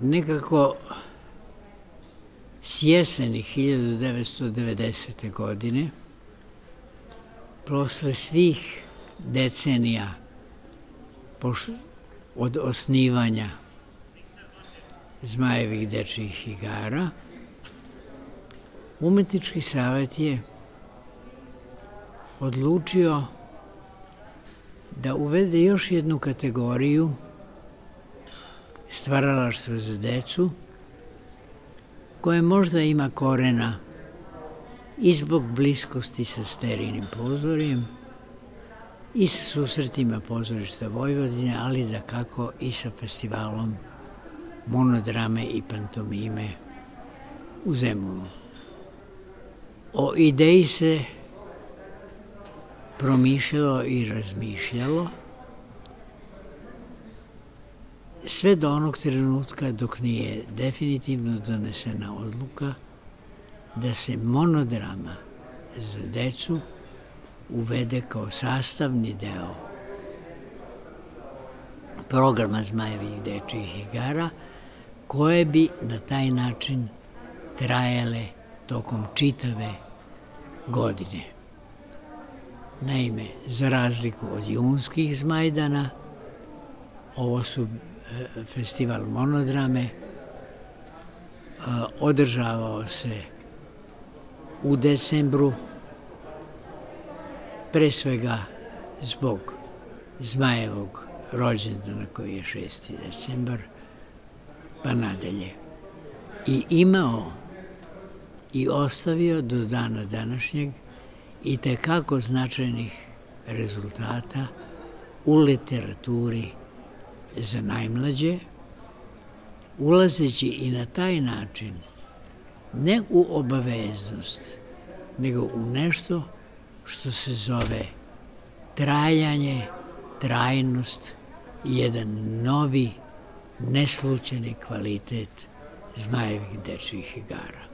Nekako s jeseni 1990. godine, posle svih decenija od osnivanja Zmajevih dečijih igara, Umetnički savet je odlučio da uvede još jednu kategoriju stvaralaštva za decu, koje možda ima korena i zbog bliskosti sa Sterinim pozorijem i sa susretima pozorišta Vojvodine, ali dakako i sa festivalom monodrame i pantomime u Zemunu. O ideji se promišljalo i razmišljalo sve do onog trenutka dok nije definitivno donesena odluka da se monodrama za decu uvede kao sastavni deo programa Zmajevih dečijih igara, koje bi na taj način trajale tokom čitave godine. Naime, za razliku od junskih Zmajdana, ovo su festival monodrame, održavao se u decembru, pre svega zbog Zmajevog rođendana koji je 6. decembar, pa nadalje. I imao i ostavio do dana današnjeg i tekako značajnih rezultata u literaturi za najmlađe, ulazeći i na taj način ne u obaveznost, nego u nešto što se zove trajanje, trajnost i jedan novi, neslučajni kvalitet Zmajevih dečijih igara.